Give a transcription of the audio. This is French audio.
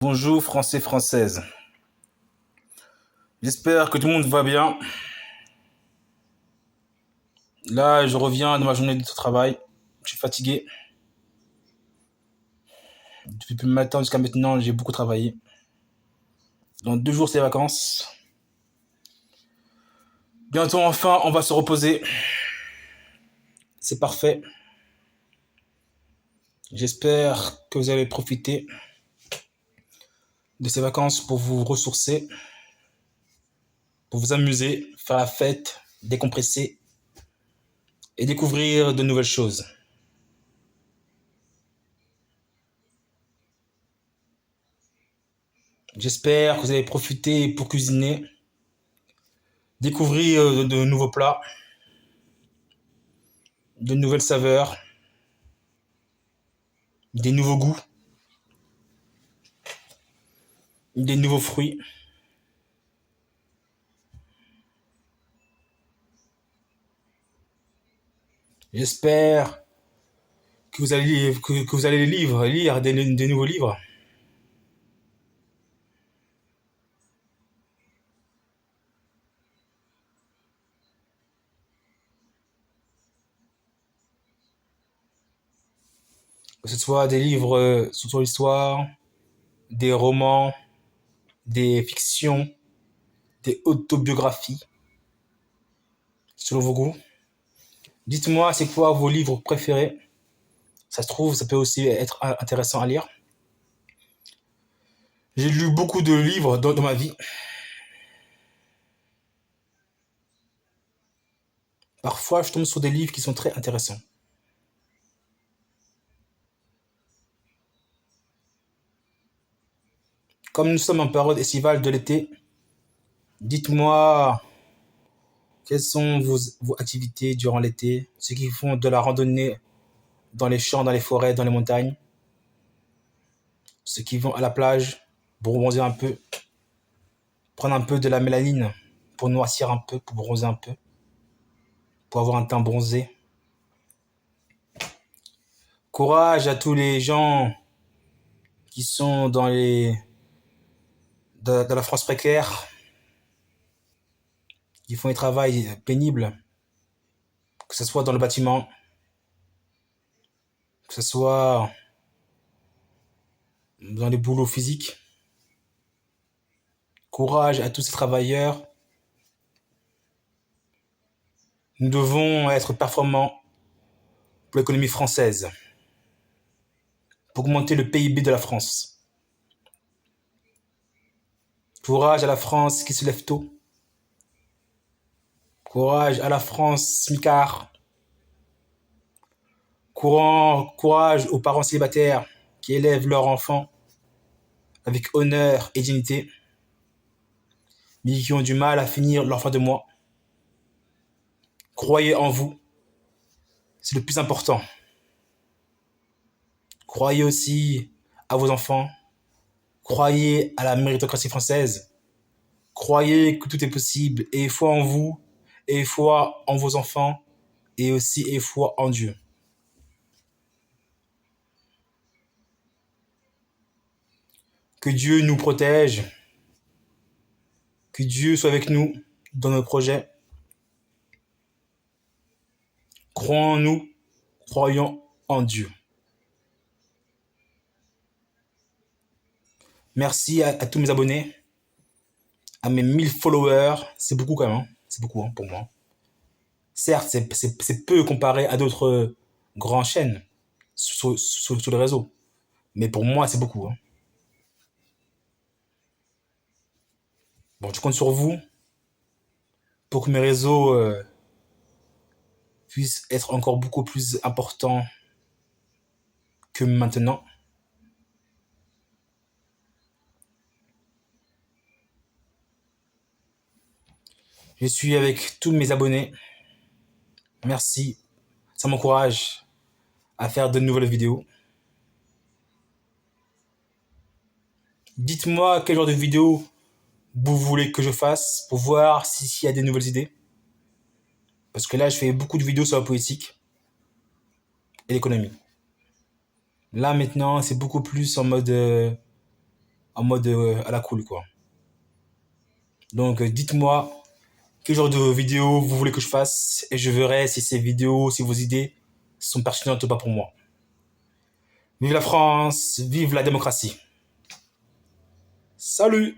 Bonjour Français, Françaises. J'espère que tout le monde va bien. Là, je reviens de ma journée de travail. Je suis fatigué. Depuis le matin jusqu'à maintenant, j'ai beaucoup travaillé. Dans 2 jours, c'est les vacances. Bientôt, enfin, on va se reposer. C'est parfait. J'espère que vous allez profiter de ces vacances pour vous ressourcer, pour vous amuser, faire la fête, décompresser et découvrir de nouvelles choses. J'espère que vous allez profiter pour cuisiner, découvrir de nouveaux plats, de nouvelles saveurs, des nouveaux goûts, des nouveaux fruits. J'espère que vous allez, que vous allez lire des nouveaux livres. Que ce soit des livres sur l'histoire, des romans, des fictions, des autobiographies, selon vos goûts. Dites-moi, c'est quoi vos livres préférés? Ça se trouve, ça peut aussi être intéressant à lire. J'ai lu beaucoup de livres dans ma vie. Parfois, je tombe sur des livres qui sont très intéressants. Comme nous sommes en période estivale de l'été, dites-moi quelles sont vos activités durant l'été, ceux qui font de la randonnée dans les champs, dans les forêts, dans les montagnes, ceux qui vont à la plage, bronzer un peu, prendre un peu de la mélanine pour noircir un peu, pour bronzer un peu, pour avoir un teint bronzé. Courage à tous les gens qui sont dans la France précaire, qui font un travail pénible, que ce soit dans le bâtiment, que ce soit dans les boulots physiques. Courage à tous ces travailleurs. Nous devons être performants pour l'économie française, pour augmenter le PIB de la France. Courage à la France qui se lève tôt. Courage à la France smicard. Courage aux parents célibataires qui élèvent leurs enfants avec honneur et dignité, mais qui ont du mal à finir leur fin de mois. Croyez en vous, c'est le plus important. Croyez aussi à vos enfants. Croyez à la méritocratie française. Croyez que tout est possible. Ayez foi en vous, ayez foi en vos enfants, et aussi ayez foi en Dieu. Que Dieu nous protège. Que Dieu soit avec nous dans nos projets. Croyons-nous, croyons en Dieu. Merci à tous mes abonnés, à mes 1000 followers. C'est beaucoup quand même, hein. C'est beaucoup pour moi. Certes, c'est peu comparé à d'autres grandes chaînes sur les réseaux. Mais pour moi, c'est beaucoup, hein. Bon, je compte sur vous pour que mes réseaux puissent être encore beaucoup plus importants que maintenant. Je suis avec tous mes abonnés. Merci. Ça m'encourage à faire de nouvelles vidéos. Dites-moi quel genre de vidéo vous voulez que je fasse pour voir s'il y a des nouvelles idées. Parce que là, je fais beaucoup de vidéos sur la politique et l'économie. Là, maintenant, c'est beaucoup plus en en mode à la cool, quoi. Donc, dites-moi quel genre de vidéo vous voulez que je fasse et je verrai si ces vidéos, si vos idées sont pertinentes ou pas pour moi. Vive la France, vive la démocratie. Salut!